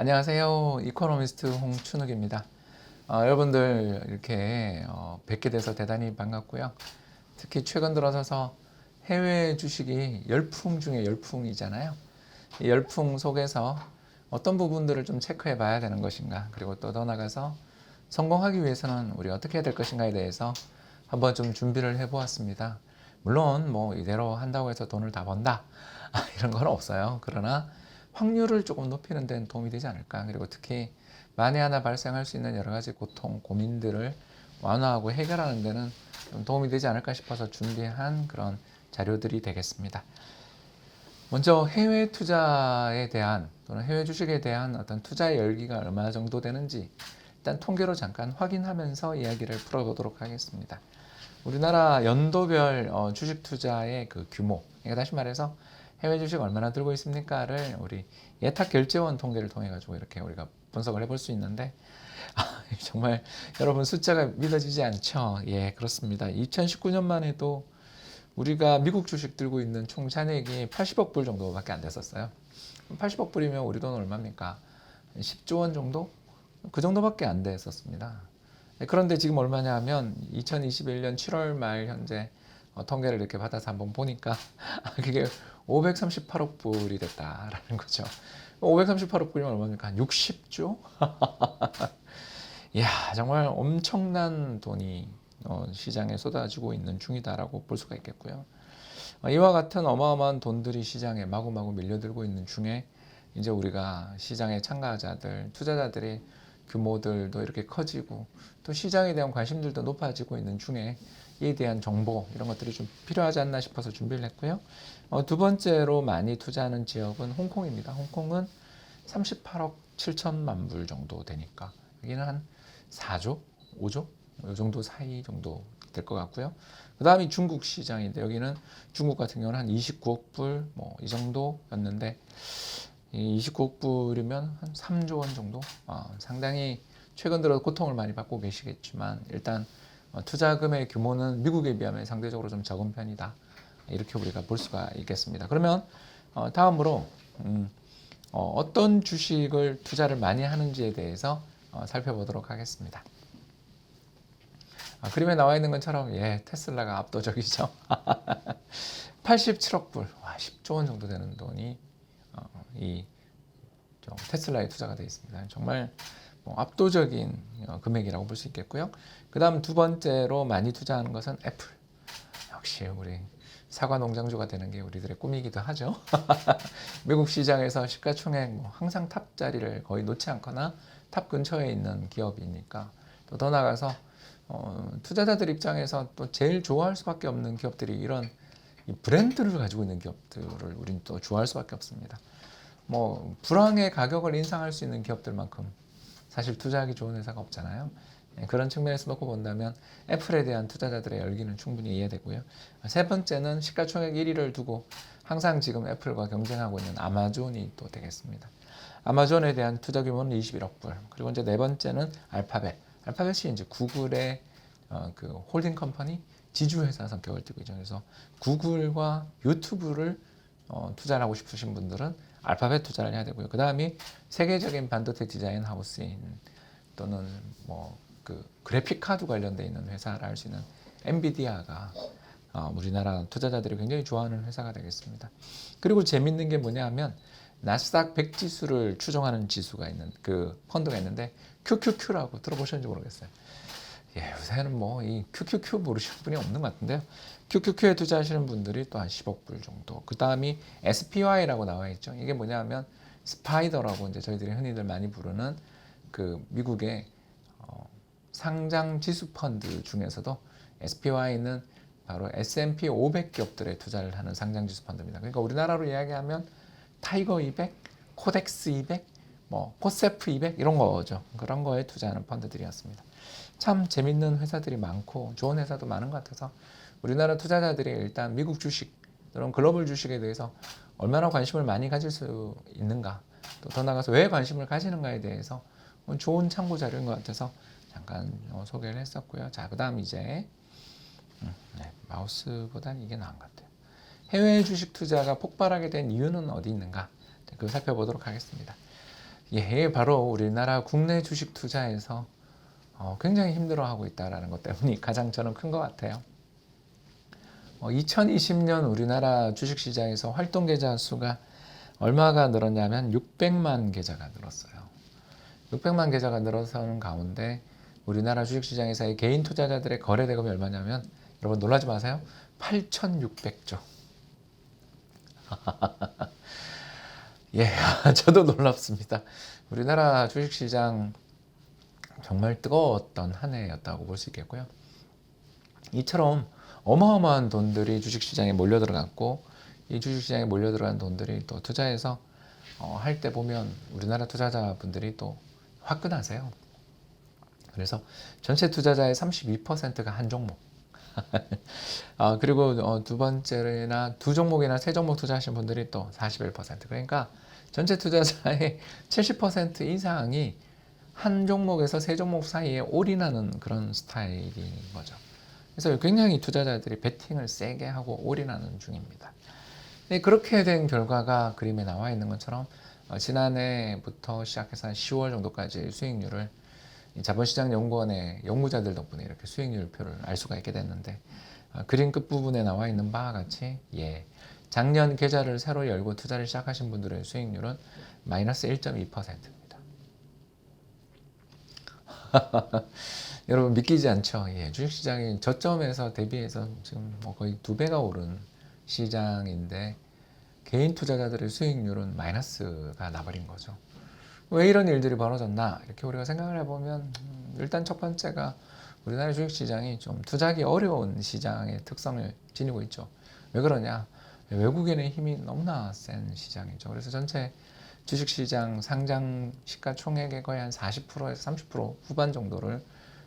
안녕하세요. 이코노미스트 홍춘욱입니다. 여러분들 이렇게 뵙게 돼서 대단히 반갑고요. 특히 최근 들어서서 해외 주식이 열풍 중에 열풍이잖아요. 이 열풍 속에서 어떤 부분들을 좀 체크해 봐야 되는 것인가, 그리고 또 더 나아가서 성공하기 위해서는 우리 어떻게 해야 될 것인가에 대해서 한번 좀 준비를 해 보았습니다. 물론 뭐 이대로 한다고 해서 돈을 다 번다 이런 건 없어요. 그러나 확률을 조금 높이는 데는 도움이 되지 않을까. 그리고 특히 만에 하나 발생할 수 있는 여러 가지 고통, 고민들을 완화하고 해결하는 데는 좀 도움이 되지 않을까 싶어서 준비한 그런 자료들이 되겠습니다. 먼저 해외 투자에 대한 또는 해외 주식에 대한 어떤 투자의 열기가 얼마나 정도 되는지 일단 통계로 잠깐 확인하면서 이야기를 풀어보도록 하겠습니다. 우리나라 연도별 주식 투자의 그 규모, 그러니까 다시 말해서 해외 주식 얼마나 들고 있습니까를 우리 예탁 결제원 통계를 통해 가지고 이렇게 우리가 분석을 해볼 수 있는데 정말 여러분 숫자가 믿어지지 않죠? 예, 그렇습니다. 2019년만 해도 우리가 미국 주식 들고 있는 총 잔액이 80억 불 정도밖에 안 됐었어요. 80억 불이면 우리 돈 얼마입니까? 10조 원 정도? 그 정도밖에 안 됐었습니다. 그런데 지금 얼마냐 하면 2021년 7월 말 현재 통계를 이렇게 받아서 한번 보니까 그게 538억 불이 됐다라는 거죠. 538억 불이면 얼마입니까? 한 60조? 이야, 정말 엄청난 돈이 시장에 쏟아지고 있는 중이다라고 볼 수가 있겠고요. 이와 같은 어마어마한 돈들이 시장에 마구마구 밀려들고 있는 중에 이제 우리가 시장의 참가자들, 투자자들의 규모들도 이렇게 커지고 또 시장에 대한 관심들도 높아지고 있는 중에 이에 대한 정보 이런 것들이 좀 필요하지 않나 싶어서 준비를 했고요. 두 번째로 많이 투자하는 지역은 홍콩입니다. 홍콩은 38억 7천만 불 정도 되니까 여기는 한 4조, 5조 이 정도 사이 정도 될 것 같고요. 그 다음이 중국 시장인데 여기는 중국 같은 경우는 한 29억 불 뭐 이 정도였는데 29억 불이면 한 3조 원 정도 상당히 최근 들어 고통을 많이 받고 계시겠지만 일단 투자금의 규모는 미국에 비하면 상대적으로 좀 적은 편이다. 이렇게 우리가 볼 수가 있겠습니다. 그러면 다음으로 어떤 주식을 투자를 많이 하는지에 대해서 살펴보도록 하겠습니다. 그림에 나와 있는 것처럼 예, 테슬라가 압도적이죠. 87억 불, 와, 10조 원 정도 되는 돈이 이 테슬라에 투자가 되어 있습니다. 정말 압도적인 금액이라고 볼 수 있겠고요. 그 다음 두 번째로 많이 투자하는 것은 애플. 역시 우리 사과 농장주가 되는 게 우리들의 꿈이기도 하죠. 미국 시장에서 시가총액 항상 탑 자리를 거의 놓지 않거나 탑 근처에 있는 기업이니까 또 더 나아가서 투자자들 입장에서 또 제일 좋아할 수밖에 없는 기업들이 이런 이 브랜드를 가지고 있는 기업들을 우리는 또 좋아할 수밖에 없습니다. 뭐 불황의 가격을 인상할 수 있는 기업들만큼 사실 투자하기 좋은 회사가 없잖아요. 그런 측면에서 놓고 본다면 애플에 대한 투자자들의 열기는 충분히 이해되고요. 세 번째는 시가총액 1위를 두고 항상 지금 애플과 경쟁하고 있는 아마존이 또 되겠습니다. 아마존에 대한 투자 규모는 21억 불. 그리고 이제 네 번째는 알파벳. 알파벳이 이제 구글의 그 홀딩 컴퍼니 지주회사 성격을 띠고 있죠. 그래서 구글과 유튜브를 투자를 하고 싶으신 분들은 알파벳 투자를 해야 되고요. 그 다음이 세계적인 반도체 디자인 하우스인 또는 뭐 그 그래픽 카드 관련돼 있는 회사를 할 수 있는 엔비디아가 우리나라 투자자들이 굉장히 좋아하는 회사가 되겠습니다. 그리고 재밌는 게 뭐냐 하면 나스닥 100 지수를 추종하는 지수가 있는 그 펀드가 있는데 QQQ라고 들어보셨는지 모르겠어요. 예, 요새는 뭐 이 QQQ 모르시는 분이 없는 것 같은데요. QQQ에 투자하시는 분들이 또 한 10억 불 정도. 그 다음이 SPY라고 나와 있죠. 이게 뭐냐면 스파이더라고 이제 저희들이 흔히들 많이 부르는 그 미국의 상장 지수 펀드 중에서도 SPY는 바로 S&P 500 기업들에 투자를 하는 상장 지수 펀드입니다. 그러니까 우리나라로 이야기하면 타이거 200, 코덱스 200, 뭐 코세프 200 이런 거죠. 그런 거에 투자하는 펀드들이었습니다. 참 재밌는 회사들이 많고 좋은 회사도 많은 것 같아서 우리나라 투자자들이 일단 미국 주식 또는 글로벌 주식에 대해서 얼마나 관심을 많이 가질 수 있는가, 또 더 나아가서 왜 관심을 가지는가에 대해서 좋은 참고 자료인 것 같아서 잠깐 소개를 했었고요. 자, 그 다음 이제 네, 마우스보다는 이게 나은 것 같아요. 해외 주식 투자가 폭발하게 된 이유는 어디 있는가? 그걸 살펴보도록 하겠습니다. 예, 바로 우리나라 국내 주식 투자에서 굉장히 힘들어하고 있다는 것 때문이 가장 저는 큰 것 같아요. 2020년 우리나라 주식시장에서 활동 계좌 수가 얼마가 늘었냐면 600만 계좌가 늘었어요. 600만 계좌가 늘어서는 가운데 우리나라 주식시장에서의 개인 투자자들의 거래 대금이 얼마냐면, 여러분 놀라지 마세요. 8,600조. 예, 저도 놀랍습니다. 우리나라 주식시장 정말 뜨거웠던 한 해였다고 볼 수 있겠고요. 이처럼 어마어마한 돈들이 주식시장에 몰려 들어갔고, 이 주식시장에 몰려 들어간 돈들이 또 투자해서 할 때 보면 우리나라 투자자분들이 또 화끈하세요. 그래서 전체 투자자의 32%가 한 종목. 그리고 두 번째나 두 종목이나 세 종목 투자하신 분들이 또 41%. 그러니까 전체 투자자의 70% 이상이 한 종목에서 세 종목 사이에 올인하는 그런 스타일인 거죠. 그래서 굉장히 투자자들이 베팅을 세게 하고 올인하는 중입니다. 네, 그렇게 된 결과가 그림에 나와 있는 것처럼 지난해부터 시작해서 한 10월 정도까지 수익률을 자본시장연구원의 연구자들 덕분에 이렇게 수익률표를 알 수가 있게 됐는데, 그림 끝부분에 나와 있는 바와 같이 작년 계좌를 새로 열고 투자를 시작하신 분들의 수익률은 마이너스 1.2%입니다. 여러분 믿기지 않죠? 주식시장이 저점에서 대비해서 지금 거의 2배가 오른 시장인데 개인 투자자들의 수익률은 마이너스가 나버린 거죠. 왜 이런 일들이 벌어졌나 이렇게 우리가 생각을 해보면, 일단 첫 번째가 우리나라 주식시장이 좀 투자하기 어려운 시장의 특성을 지니고 있죠. 왜 그러냐? 외국인의 힘이 너무나 센 시장이죠. 그래서 전체 주식시장 상장 시가총액의 거의 한 40%에서 30% 후반 정도를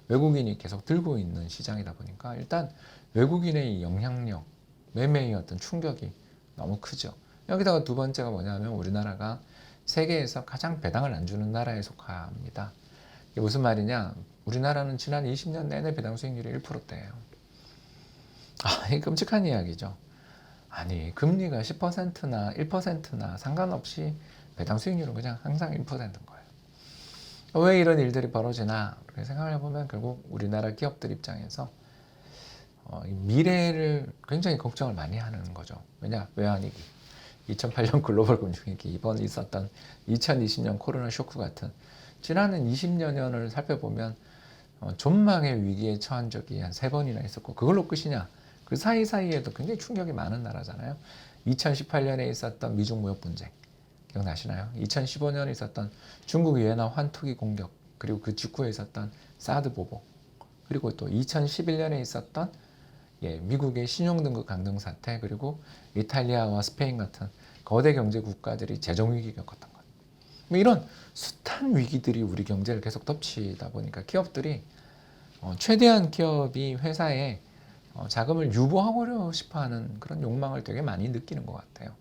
외국인이 계속 들고 있는 시장이다 보니까 일단 외국인의 영향력, 매매의 어떤 충격이 너무 크죠. 여기다가 두 번째가 뭐냐면 우리나라가 세계에서 가장 배당을 안 주는 나라에 속합니다. 이게 무슨 말이냐? 우리나라는 지난 20년 내내 배당 수익률이 1%대예요. 이게 끔찍한 이야기죠. 아니, 금리가 10%나 1%나 상관없이 배당 수익률은 그냥 항상 1%인 거예요. 왜 이런 일들이 벌어지나 이렇게 생각을 해보면 결국 우리나라 기업들 입장에서 미래를 굉장히 걱정을 많이 하는 거죠. 왜냐? 외환위기, 2008년 글로벌 금융위기, 이번 있었던 2020년 코로나 쇼크 같은 지난 20여 년을 살펴보면 존망의 위기에 처한 적이 한 3번이나 있었고, 그걸로 끝이냐? 그 사이사이에도 굉장히 충격이 많은 나라잖아요. 2018년에 있었던 미중 무역 분쟁 기억나시나요? 2015년에 있었던 중국 위안화 환투기 공격, 그리고 그 직후에 있었던 사드 보복, 그리고 또 2011년에 있었던 미국의 신용등급 강등 사태, 그리고 이탈리아와 스페인 같은 거대 경제 국가들이 재정위기 겪었던 것. 이런 숱한 위기들이 우리 경제를 계속 덮치다 보니까 기업들이 최대한 기업이 회사에 자금을 유보하고 싶어하는 그런 욕망을 되게 많이 느끼는 것 같아요.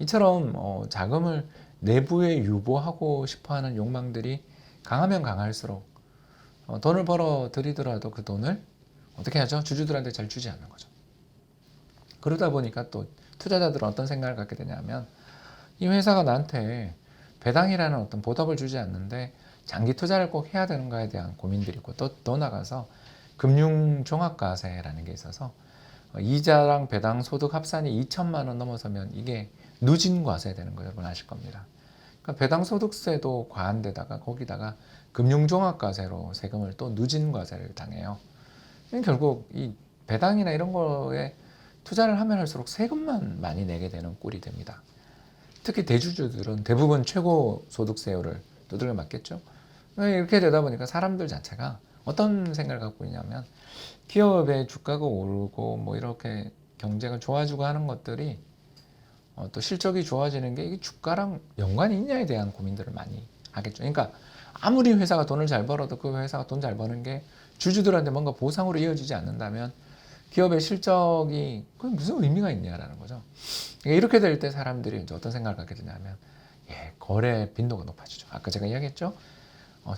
이처럼 자금을 내부에 유보하고 싶어하는 욕망들이 강하면 강할수록 돈을 벌어 들이더라도 그 돈을 어떻게 하죠? 주주들한테 잘 주지 않는 거죠. 그러다 보니까 또 투자자들은 어떤 생각을 갖게 되냐면, 이 회사가 나한테 배당이라는 어떤 보답을 주지 않는데 장기 투자를 꼭 해야 되는가에 대한 고민들이 있고, 또 더 나가서 금융종합과세라는 게 있어서 이자랑 배당 소득 합산이 2천만 원 넘어서면 이게 누진과세 되는 거 여러분 아실 겁니다. 그러니까 배당 소득세도 과한데다가 거기다가 금융종합과세로 세금을 또 누진과세를 당해요. 결국 이 배당이나 이런 거에 투자를 하면 할수록 세금만 많이 내게 되는 꼴이 됩니다. 특히 대주주들은 대부분 최고 소득세율을 두들겨 맞겠죠. 이렇게 되다 보니까 사람들 자체가 어떤 생각을 갖고 있냐면, 기업의 주가가 오르고 뭐 이렇게 경제가 좋아지고 하는 것들이 또 실적이 좋아지는 게 이게 주가랑 연관이 있냐에 대한 고민들을 많이 하겠죠. 그러니까 아무리 회사가 돈을 잘 벌어도 그 회사가 돈 잘 버는 게 주주들한테 뭔가 보상으로 이어지지 않는다면 기업의 실적이 그게 무슨 의미가 있냐라는 거죠. 그러니까 이렇게 될 때 사람들이 이제 어떤 생각을 갖게 되냐면, 거래 빈도가 높아지죠. 아까 제가 이야기했죠.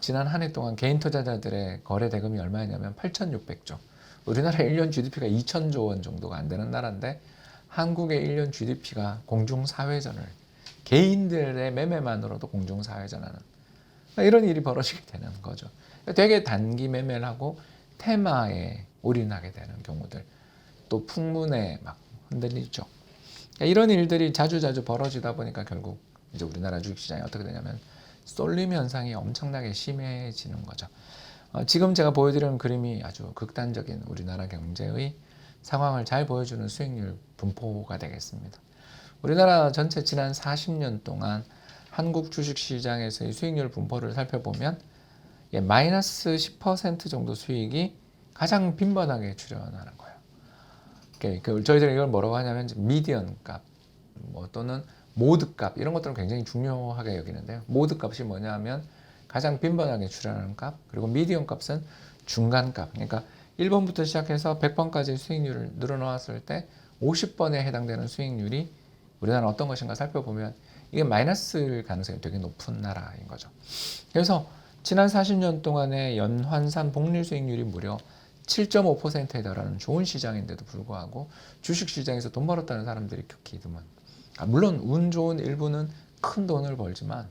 지난 한 해 동안 개인 투자자들의 거래 대금이 얼마였냐면 8,600조. 우리나라 1년 GDP가 2,000조 원 정도가 안 되는 나라인데 한국의 1년 GDP가 공중사회전을 개인들의 매매만으로도 공정사회전하는 이런 일이 벌어지게 되는 거죠. 되게 단기 매매를 하고 테마에 올인하게 되는 경우들, 또 풍문에 막 흔들리죠. 이런 일들이 자주 벌어지다 보니까 결국 이제 우리나라 주식시장이 어떻게 되냐면 쏠림 현상이 엄청나게 심해지는 거죠. 지금 제가 보여드리는 그림이 아주 극단적인 우리나라 경제의 상황을 잘 보여주는 수익률 분포가 되겠습니다. 우리나라 전체 지난 40년 동안 한국 주식시장에서의 수익률 분포를 살펴보면 마이너스 10% 정도 수익이 가장 빈번하게 출현하는 거예요. 저희들이 이걸 뭐라고 하냐면 미디언 값 또는 모드 값 이런 것들은 굉장히 중요하게 여기는데요. 모드 값이 뭐냐 하면 가장 빈번하게 출현하는 값, 그리고 미디언 값은 중간 값. 그러니까 1번부터 시작해서 100번까지 수익률을 늘어놓았을 때 50번에 해당되는 수익률이 우리나라는 어떤 것인가 살펴보면 이게 마이너스일 가능성이 되게 높은 나라인 거죠. 그래서 지난 40년 동안의 연환산 복리 수익률이 무려 7.5%에 달하는 좋은 시장인데도 불구하고 주식시장에서 돈 벌었다는 사람들이 극히 드문. 물론 운 좋은 일부는 큰 돈을 벌지만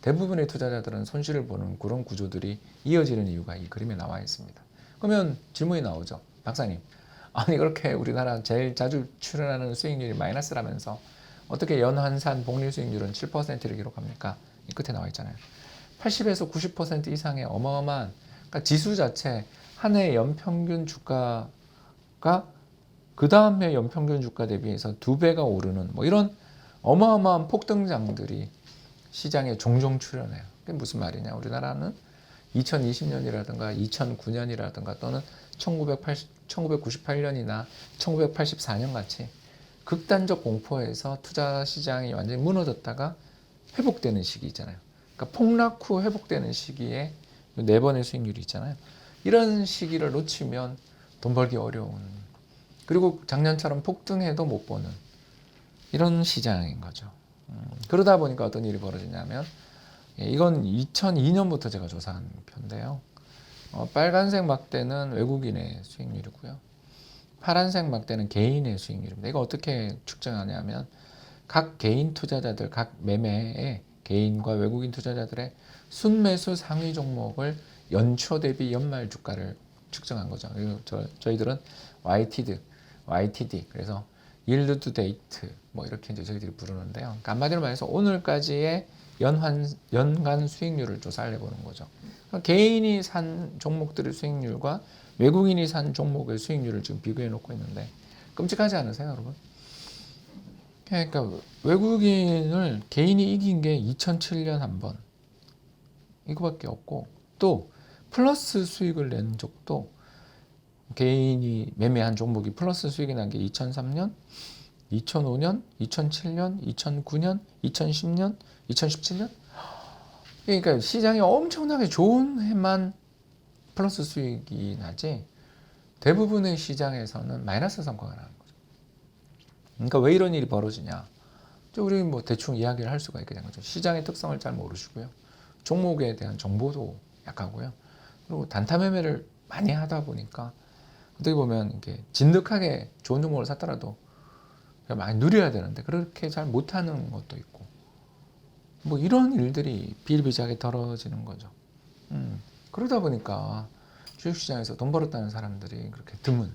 대부분의 투자자들은 손실을 보는 그런 구조들이 이어지는 이유가 이 그림에 나와 있습니다. 그러면 질문이 나오죠. 박사님, 아니 그렇게 우리나라 제일 자주 출현하는 수익률이 마이너스라면서 어떻게 연환산 복리 수익률은 7%를 기록합니까? 이 끝에 나와 있잖아요. 80에서 90% 이상의 어마어마한, 그러니까 지수 자체 한 해 연평균 주가가 그 다음 해 연평균 주가 대비해서 2배가 오르는 이런 어마어마한 폭등장들이 시장에 종종 출현해요. 그게 무슨 말이냐? 우리나라는 2020년이라든가 2009년이라든가 또는 1998년이나 1984년 같이 극단적 공포에서 투자 시장이 완전히 무너졌다가 회복되는 시기 있잖아요. 그러니까 폭락 후 회복되는 시기에 4번의 수익률이 있잖아요. 이런 시기를 놓치면 돈 벌기 어려운, 그리고 작년처럼 폭등해도 못 보는 이런 시장인 거죠. 그러다 보니까 어떤 일이 벌어지냐면, 이건 2002년부터 제가 조사한 표인데요. 빨간색 막대는 외국인의 수익률이고요. 파란색 막대는 개인의 수익률입니다. 이거 어떻게 측정하냐면 각 개인 투자자들, 각 매매의 개인과 외국인 투자자들의 순매수 상위 종목을 연초 대비 연말 주가를 측정한 거죠. 그리고 저희들은 YTD, 그래서 Yield to Date 이렇게 이제 저희들이 부르는데요. 그러니까 한마디로 말해서 오늘까지의 연간 수익률을 조사를 해보는 거죠. 그러니까 개인이 산 종목들의 수익률과 외국인이 산 종목의 수익률을 지금 비교해 놓고 있는데 끔찍하지 않으세요, 여러분? 그러니까 외국인을 개인이 이긴 게 2007년 한 번, 이거밖에 없고, 또 플러스 수익을 낸 적도, 개인이 매매한 종목이 플러스 수익이 난 게 2003년, 2005년, 2007년, 2009년, 2010년, 2017년? 그러니까 시장이 엄청나게 좋은 해만 플러스 수익이 나지 대부분의 시장에서는 마이너스 성과가 나는 거죠. 그러니까 왜 이런 일이 벌어지냐? 우리 대충 이야기를 할 수가 있게 된 거죠. 시장의 특성을 잘 모르시고요. 종목에 대한 정보도 약하고요. 그리고 단타 매매를 많이 하다 보니까 어떻게 보면 이렇게 진득하게 좋은 종목을 샀더라도 많이 누려야 되는데 그렇게 잘 못하는 것도 있고 이런 일들이 비일비재하게 벌어지는 거죠. 그러다 보니까 주식시장에서 돈 벌었다는 사람들이 그렇게 드문.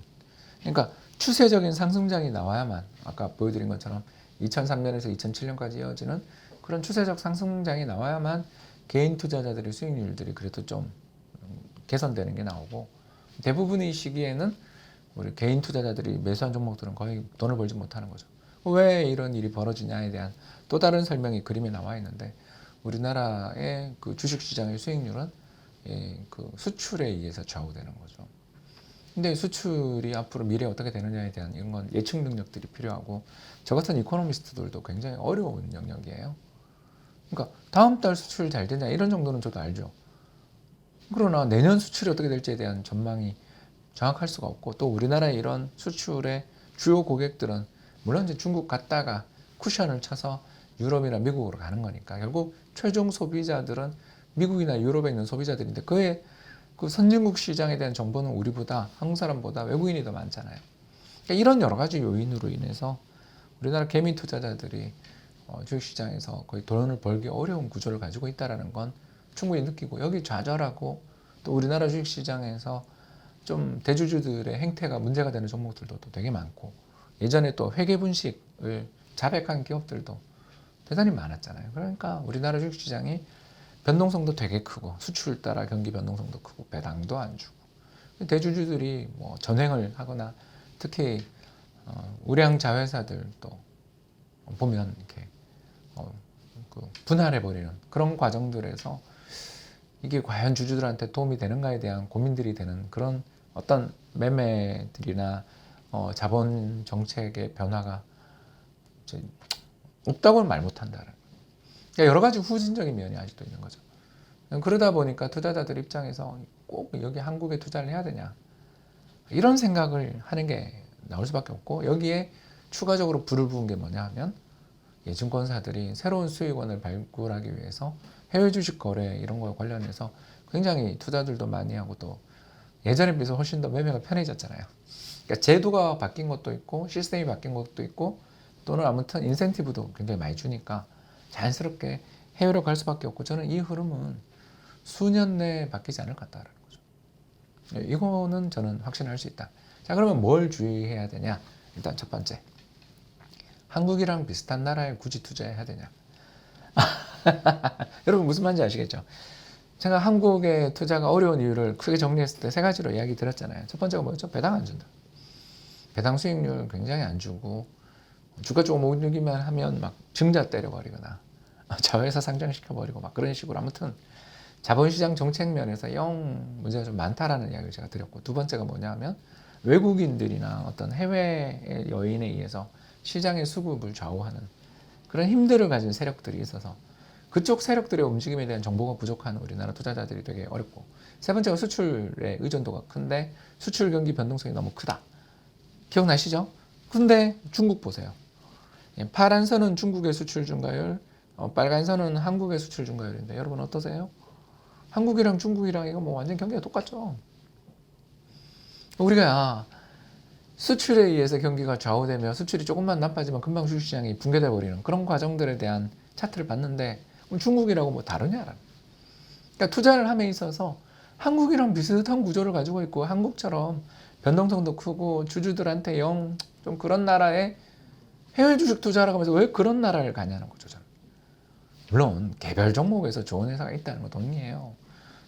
그러니까 추세적인 상승장이 나와야만, 아까 보여드린 것처럼 2003년에서 2007년까지 이어지는 그런 추세적 상승장이 나와야만 개인 투자자들의 수익률들이 그래도 좀 개선되는 게 나오고, 대부분의 시기에는 우리 개인 투자자들이 매수한 종목들은 거의 돈을 벌지 못하는 거죠. 왜 이런 일이 벌어지냐에 대한 또 다른 설명이 그림에 나와 있는데, 우리나라의 그 주식시장의 수익률은 그 수출에 의해서 좌우되는 거죠. 근데 수출이 앞으로 미래에 어떻게 되느냐에 대한 이런 건 예측 능력들이 필요하고, 저 같은 이코노미스트들도 굉장히 어려운 영역이에요. 그러니까 다음 달 수출 잘 되냐 이런 정도는 저도 알죠. 그러나 내년 수출이 어떻게 될지에 대한 전망이 정확할 수가 없고, 또 우리나라의 이런 수출의 주요 고객들은 물론 이제 중국 갔다가 쿠션을 쳐서 유럽이나 미국으로 가는 거니까 결국 최종 소비자들은 미국이나 유럽에 있는 소비자들인데, 그 선진국 시장에 대한 정보는 우리보다, 한국 사람보다 외국인이 더 많잖아요. 그러니까 이런 여러 가지 요인으로 인해서 우리나라 개미 투자자들이 주식시장에서 거의 돈을 벌기 어려운 구조를 가지고 있다는 건 충분히 느끼고, 여기 좌절하고 또 우리나라 주식시장에서 좀 대주주들의 행태가 문제가 되는 종목들도 또 되게 많고, 예전에 또 회계분식을 자백한 기업들도 대단히 많았잖아요. 그러니까 우리나라 주식시장이 변동성도 되게 크고, 수출 따라 경기 변동성도 크고, 배당도 안 주고, 대주주들이 뭐 전횡을 하거나, 특히 우량 자회사들도 보면 이렇게 분할해버리는 그런 과정들에서 이게 과연 주주들한테 도움이 되는가에 대한 고민들이 되는 그런 어떤 매매들이나 자본 정책의 변화가 없다고는 말 못한다는. 그러니까 여러 가지 후진적인 면이 아직도 있는 거죠. 그러다 보니까 투자자들 입장에서 꼭 여기 한국에 투자를 해야 되냐, 이런 생각을 하는 게 나올 수밖에 없고, 여기에 추가적으로 불을 부은 게 뭐냐 하면, 증권사들이 새로운 수익원을 발굴하기 위해서 해외 주식 거래 이런 거에 관련해서 굉장히 투자들도 많이 하고, 또 예전에 비해서 훨씬 더 매매가 편해졌잖아요. 그러니까 제도가 바뀐 것도 있고, 시스템이 바뀐 것도 있고, 또는 아무튼 인센티브도 굉장히 많이 주니까 자연스럽게 해외로 갈 수밖에 없고, 저는 이 흐름은 수년 내에 바뀌지 않을 것 같다는 거죠. 이거는 저는 확신할 수 있다. 자, 그러면 뭘 주의해야 되냐? 일단 첫 번째, 한국이랑 비슷한 나라에 굳이 투자해야 되냐? 여러분 무슨 말인지 아시겠죠? 제가 한국의 투자가 어려운 이유를 크게 정리했을 때 세 가지로 이야기 드렸잖아요. 첫 번째가 뭐였죠? 배당 안 준다. 배당 수익률 굉장히 안 주고, 주가 조금 오르기만 하면 막 증자 때려버리거나 자회사 상장시켜버리고 막 그런 식으로, 아무튼 자본시장 정책 면에서 영 문제가 좀 많다라는 이야기를 제가 드렸고, 두 번째가 뭐냐 하면 외국인들이나 어떤 해외의 여인에 의해서 시장의 수급을 좌우하는 그런 힘들을 가진 세력들이 있어서 그쪽 세력들의 움직임에 대한 정보가 부족한 우리나라 투자자들이 되게 어렵고, 세 번째가 수출의 의존도가 큰데 수출 경기 변동성이 너무 크다. 기억나시죠? 근데 중국 보세요. 파란 선은 중국의 수출 증가율, 빨간 선은 한국의 수출 증가율인데 여러분 어떠세요? 한국이랑 중국이랑 이거 뭐 완전 경기가 똑같죠. 우리가 수출에 의해서 경기가 좌우되며 수출이 조금만 나빠지면 금방 주식시장이 붕괴돼 버리는 그런 과정들에 대한 차트를 봤는데, 중국이라고 뭐 다르냐? 그러니까 투자를 함에 있어서 한국이랑 비슷한 구조를 가지고 있고, 한국처럼 변동성도 크고 주주들한테 영 좀 그런 나라에 해외 주식 투자라고 하면서 왜 그런 나라를 가냐는 거죠. 저는. 물론 개별 종목에서 좋은 회사가 있다는 건 동의해요.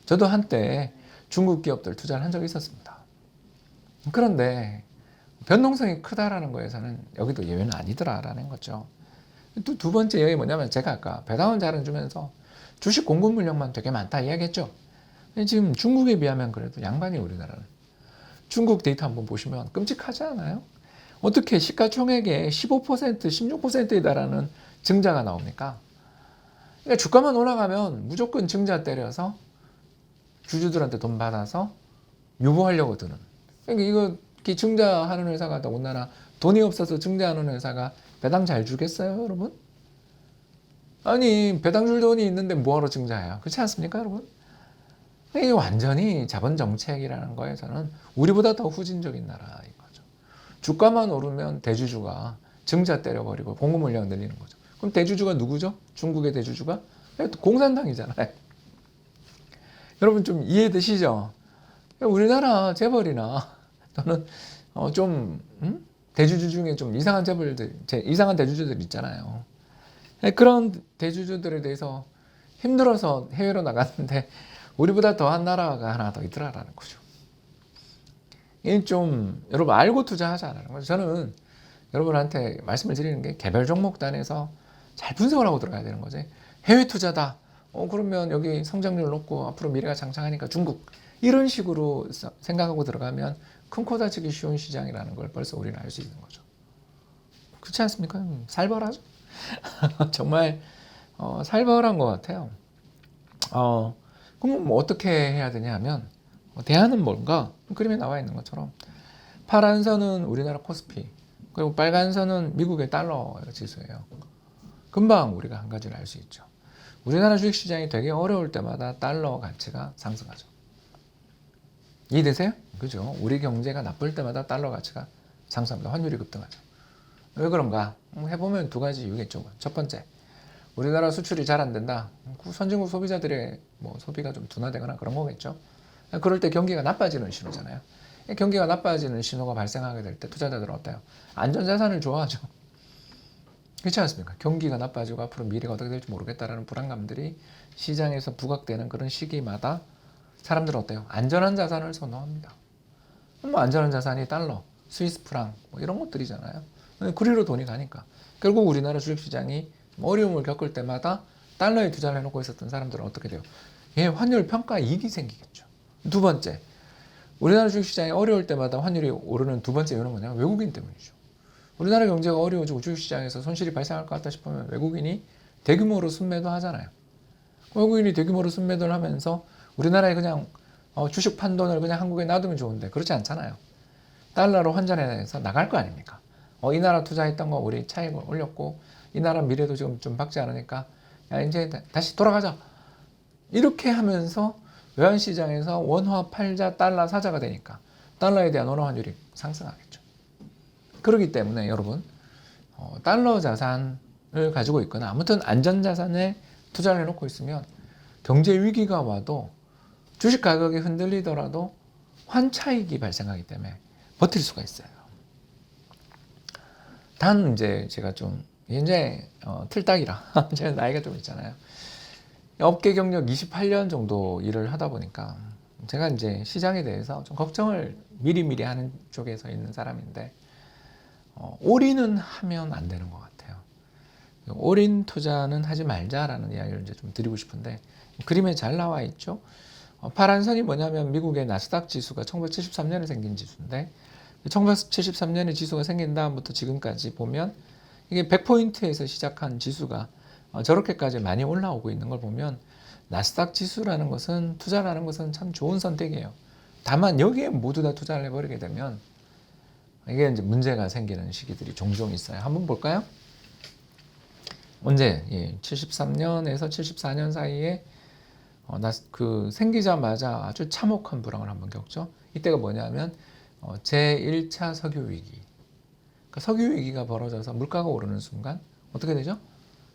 저도 한때 중국 기업들 투자를 한 적이 있었습니다. 그런데 변동성이 크다라는 거에서는 여기도 예외는 아니더라라는 거죠. 또 두 번째 예외가 뭐냐면, 제가 아까 배당은 잘 안 주면서 주식 공급 물량만 되게 많다 이야기했죠. 지금 중국에 비하면 그래도 양반이 우리나라는. 중국 데이터 한번 보시면 끔찍하지 않아요? 어떻게 시가총액의 15%, 16%에 달하는 증자가 나옵니까? 그러니까 주가만 올라가면 무조건 증자 때려서 주주들한테 돈 받아서 유보하려고 드는. 그러니까 이거 증자하는 회사가 더군다나 돈이 없어서 증자하는 회사가 배당 잘 주겠어요, 여러분? 아니, 배당 줄 돈이 있는데 뭐하러 증자해요? 그렇지 않습니까, 여러분? 이게 완전히 자본 정책이라는 거에서는 우리보다 더 후진적인 나라인 거죠. 주가만 오르면 대주주가 증자 때려버리고 공급 물량 늘리는 거죠. 그럼 대주주가 누구죠? 중국의 대주주가? 공산당이잖아요. 여러분 좀 이해되시죠? 우리나라 재벌이나 또는 대주주 중에 좀 이상한 재벌들, 이상한 대주주들 있잖아요. 그런 대주주들에 대해서 힘들어서 해외로 나갔는데 우리보다 더한 나라가 하나 더 있더라라는 거죠. 이게 좀 여러분 알고 투자하자라는 거죠. 저는 여러분한테 말씀을 드리는 게 개별 종목 단에서 잘 분석을 하고 들어가야 되는 거지. 해외 투자다. 그러면 여기 성장률 높고 앞으로 미래가 장창하니까 중국. 이런 식으로 생각하고 들어가면 큰 코 다치기 쉬운 시장이라는 걸 벌써 우리는 알 수 있는 거죠. 그렇지 않습니까? 살벌하죠? 정말 살벌한 것 같아요. 그럼 뭐 어떻게 해야 되냐 하면, 대안은 뭔가? 그림에 나와 있는 것처럼 파란 선은 우리나라 코스피, 그리고 빨간 선은 미국의 달러 지수예요. 금방 우리가 한 가지를 알 수 있죠. 우리나라 주식시장이 되게 어려울 때마다 달러 가치가 상승하죠. 이해되세요? 그죠? 우리 경제가 나쁠 때마다 달러 가치가 상승합니다. 환율이 급등하죠. 왜 그런가? 해보면 두 가지 이유겠죠. 첫 번째, 우리나라 수출이 잘 안 된다. 선진국 소비자들의 뭐 소비가 좀 둔화되거나 그런 거겠죠. 그럴 때 경기가 나빠지는 신호잖아요. 경기가 나빠지는 신호가 발생하게 될 때 투자자들은 어때요? 안전자산을 좋아하죠. 그렇지 않습니까? 경기가 나빠지고 앞으로 미래가 어떻게 될지 모르겠다라는 불안감들이 시장에서 부각되는 그런 시기마다 사람들은 어때요? 안전한 자산을 선호합니다. 뭐 안전한 자산이 달러, 스위스 프랑 뭐 이런 것들이잖아요. 그리로 돈이 가니까. 결국 우리나라 주식시장이 어려움을 겪을 때마다 달러에 투자를 해놓고 있었던 사람들은 어떻게 돼요? 환율 평가 이익이 생기겠죠. 두 번째, 우리나라 주식시장이 어려울 때마다 환율이 오르는 두 번째 이유는 뭐냐면 외국인 때문이죠. 우리나라 경제가 어려워지고 주식시장에서 손실이 발생할 것 같다 싶으면 외국인이 대규모로 순매도 하잖아요. 외국인이 대규모로 순매도를 하면서 우리나라에 그냥 주식 판돈을 그냥 한국에 놔두면 좋은데 그렇지 않잖아요. 달러로 환전해서 나갈 거 아닙니까? 이 나라 투자했던 거 우리 차익을 올렸고 이 나라 미래도 지금 좀 밝지 않으니까 야 이제 다시 돌아가자. 이렇게 하면서 외환시장에서 원화 팔자 달러 사자가 되니까 달러에 대한 원화 환율이 상승하겠죠. 그렇기 때문에 여러분 달러 자산을 가지고 있거나 아무튼 안전자산에 투자를 해놓고 있으면 경제 위기가 와도 주식 가격이 흔들리더라도 환차익이 발생하기 때문에 버틸 수가 있어요. 단 이제 제가 좀 현재 틀딱이라 제가 나이가 좀 있잖아요. 업계 경력 28년 정도 일을 하다 보니까 제가 이제 시장에 대해서 좀 걱정을 미리미리 하는 쪽에서 있는 사람인데 올인은 하면 안 되는 것 같아요. 올인 투자는 하지 말자라는 이야기를 이제 좀 드리고 싶은데 그림에 잘 나와 있죠. 파란 선이 뭐냐면 미국의 나스닥 지수가 1973년에 생긴 지수인데 1973년에 지수가 생긴 다음부터 지금까지 보면 이게 100포인트에서 시작한 지수가 저렇게까지 많이 올라오고 있는 걸 보면 나스닥 지수라는 것은 투자라는 것은 참 좋은 선택이에요. 다만 여기에 모두 다 투자를 해버리게 되면 이게 이제 문제가 생기는 시기들이 종종 있어요. 한번 볼까요? 언제 73년에서 74년 사이에 생기자마자 아주 참혹한 불황을 한번 겪죠. 이때가 뭐냐면 제1차 석유 위기. 그러니까 석유 위기가 벌어져서 물가가 오르는 순간 어떻게 되죠?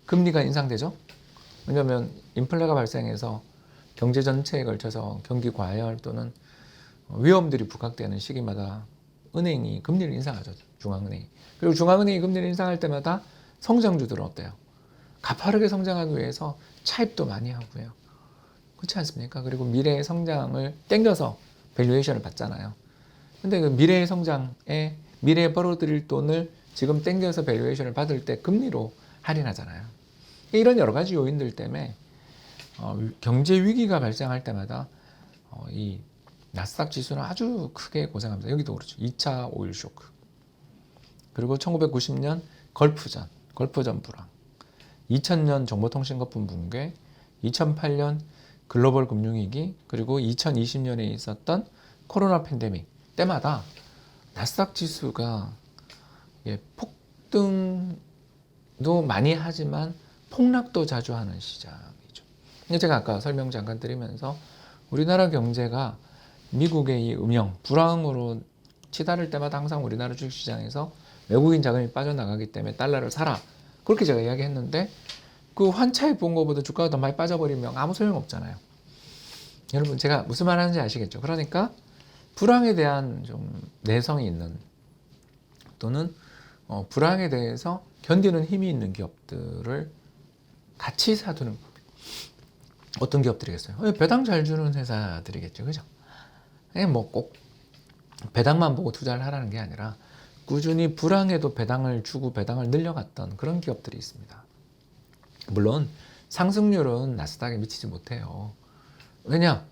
금리가 인상되죠. 왜냐하면 인플레가 발생해서 경제 전체에 걸쳐서 경기 과열 또는 위험들이 부각되는 시기마다 은행이 금리를 인상하죠. 중앙은행이. 그리고 중앙은행이 금리를 인상할 때마다 성장주들은 어때요? 가파르게 성장하기 위해서 차입도 많이 하고요. 그렇지 않습니까? 그리고 미래의 성장을 땡겨서 밸류에이션을 받잖아요. 근데 그 미래의 성장에 미래에 벌어들일 돈을 지금 땡겨서 밸류에이션을 받을 때 금리로 할인하잖아요. 이런 여러 가지 요인들 때문에 경제 위기가 발생할 때마다 이 나스닥 지수는 아주 크게 고생합니다. 여기도 그렇죠. 2차 오일 쇼크. 그리고 1990년 걸프전 불황. 2000년 정보통신거품 붕괴. 2008년 글로벌 금융위기. 그리고 2020년에 있었던 코로나 팬데믹 때마다 나스닥 지수가 폭등도 많이 하지만 폭락도 자주 하는 시장이죠. 제가 아까 설명 잠깐 드리면서 우리나라 경제가 미국의 이 불황으로 치달을 때마다 항상 우리나라 주식시장에서 외국인 자금이 빠져나가기 때문에 달러를 사라. 그렇게 제가 이야기했는데 그 환차익 본 것보다 주가가 더 많이 빠져버리면 아무 소용없잖아요. 여러분 제가 무슨 말 하는지 아시겠죠? 그러니까 불황에 대한 좀 내성이 있는 또는 불황에 대해서 견디는 힘이 있는 기업들을 같이 사두는 법. 어떤 기업들이겠어요? 배당 잘 주는 회사들이겠죠. 그죠? 뭐 꼭 배당만 보고 투자를 하라는 게 아니라 꾸준히 불황에도 배당을 주고 배당을 늘려갔던 그런 기업들이 있습니다. 물론 상승률은 나스닥에 미치지 못해요. 왜냐?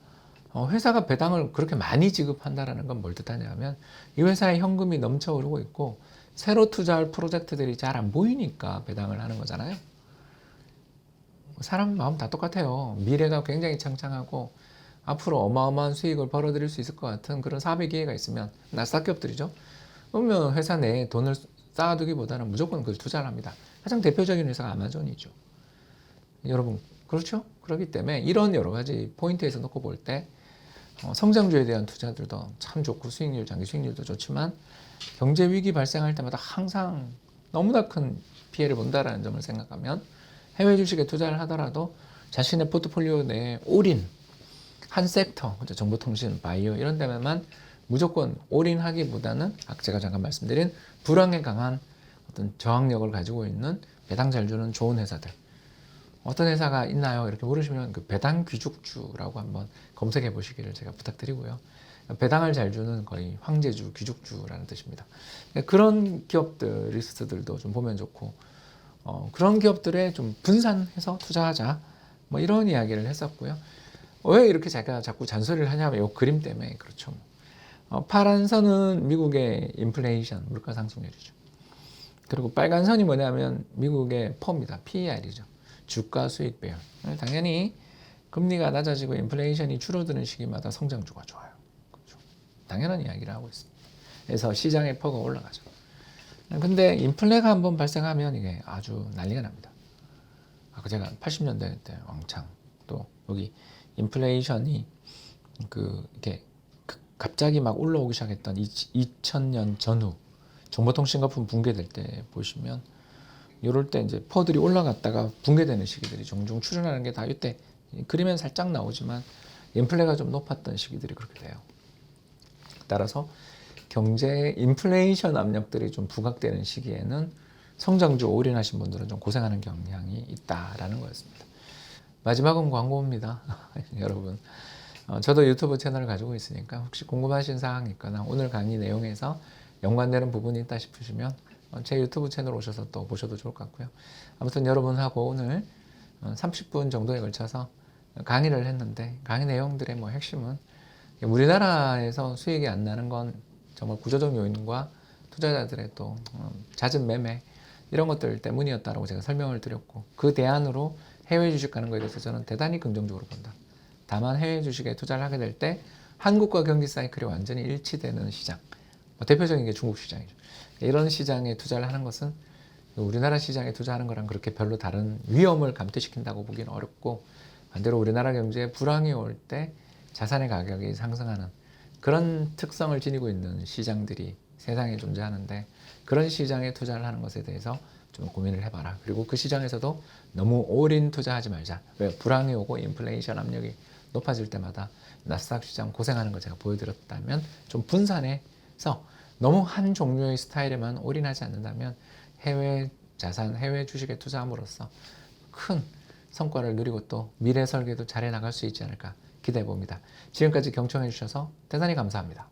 회사가 배당을 그렇게 많이 지급한다는 건 뭘 뜻하냐면 이 회사에 현금이 넘쳐 흐르고 있고 새로 투자할 프로젝트들이 잘 안 보이니까 배당을 하는 거잖아요. 사람 마음 다 똑같아요. 미래가 굉장히 창창하고 앞으로 어마어마한 수익을 벌어들일 수 있을 것 같은 그런 사업의 기회가 있으면 나스닥 기업들이죠. 그러면 회사 내에 돈을 쌓아두기보다는 무조건 그걸 투자를 합니다. 가장 대표적인 회사가 아마존이죠. 여러분 그렇죠? 그렇기 때문에 이런 여러 가지 포인트에서 놓고 볼 때 성장주에 대한 투자들도 참 좋고 수익률, 장기 수익률도 좋지만 경제 위기 발생할 때마다 항상 너무나 큰 피해를 본다라는 점을 생각하면 해외 주식에 투자를 하더라도 자신의 포트폴리오 내에 올인 한 섹터, 정보통신, 바이오 이런 데만 무조건 올인하기보다는 제가 잠깐 말씀드린 불황에 강한 어떤 저항력을 가지고 있는 배당 잘 주는 좋은 회사들, 어떤 회사가 있나요? 이렇게 물으시면 그 배당 귀족주라고 한번 검색해 보시기를 제가 부탁드리고요. 배당을 잘 주는 거의 황제주, 귀족주라는 뜻입니다. 그런 기업들 리스트들도 좀 보면 좋고, 그런 기업들에 좀 분산해서 투자하자, 뭐 이런 이야기를 했었고요. 왜 이렇게 제가 자꾸 잔소리를 하냐면 이 그림 때문에 그렇죠. 파란 선은 미국의 인플레이션, 물가 상승률이죠. 그리고 빨간 선이 뭐냐면 미국의 퍼입니다. PER이죠. 주가 수익 배열. 당연히 금리가 낮아지고 인플레이션이 줄어드는 시기마다 성장주가 좋아요. 그렇죠. 당연한 이야기를 하고 있습니다. 그래서 시장의 퍼가 올라가죠. 근데 인플레가 한번 발생하면 이게 아주 난리가 납니다. 아까 제가 80년대 때 왕창 또 여기 인플레이션이 이렇게 갑자기 막 올라오기 시작했던 2000년 전후 정보통신거품 붕괴될 때 보시면 이럴 때 이제 퍼들이 올라갔다가 붕괴되는 시기들이 종종 출현하는 게 다 이때 그림엔 살짝 나오지만 인플레가 좀 높았던 시기들이 그렇게 돼요. 따라서 경제 인플레이션 압력들이 좀 부각되는 시기에는 성장주 올인하신 분들은 좀 고생하는 경향이 있다라는 거였습니다. 마지막은 광고입니다. 여러분, 저도 유튜브 채널을 가지고 있으니까 혹시 궁금하신 사항이 있거나 오늘 강의 내용에서 연관되는 부분이 있다 싶으시면 제 유튜브 채널 오셔서 또 보셔도 좋을 것 같고요. 아무튼 여러분하고 오늘 30분 정도에 걸쳐서 강의를 했는데 강의 내용들의 뭐 핵심은 우리나라에서 수익이 안 나는 건 정말 구조적 요인과 투자자들의 또 잦은 매매 이런 것들 때문이었다라고 제가 설명을 드렸고, 그 대안으로 해외 주식 가는 거에 대해서 저는 대단히 긍정적으로 본다. 다만 해외 주식에 투자를 하게 될 때 한국과 경기 사이클이 완전히 일치되는 시장, 대표적인 게 중국 시장이죠. 이런 시장에 투자를 하는 것은 우리나라 시장에 투자하는 거랑 그렇게 별로 다른 위험을 감퇴시킨다고 보기는 어렵고, 반대로 우리나라 경제에 불황이 올 때 자산의 가격이 상승하는 그런 특성을 지니고 있는 시장들이 세상에 존재하는데, 그런 시장에 투자를 하는 것에 대해서 좀 고민을 해봐라. 그리고 그 시장에서도 너무 올인 투자하지 말자. 왜? 불황이 오고 인플레이션 압력이 높아질 때마다 나스닥 시장 고생하는 거 제가 보여드렸다면 좀 분산해서 너무 한 종류의 스타일에만 올인하지 않는다면 해외 자산, 해외 주식에 투자함으로써 큰 성과를 누리고 또 미래 설계도 잘해 나갈 수 있지 않을까 기대해 봅니다. 지금까지 경청해 주셔서 대단히 감사합니다.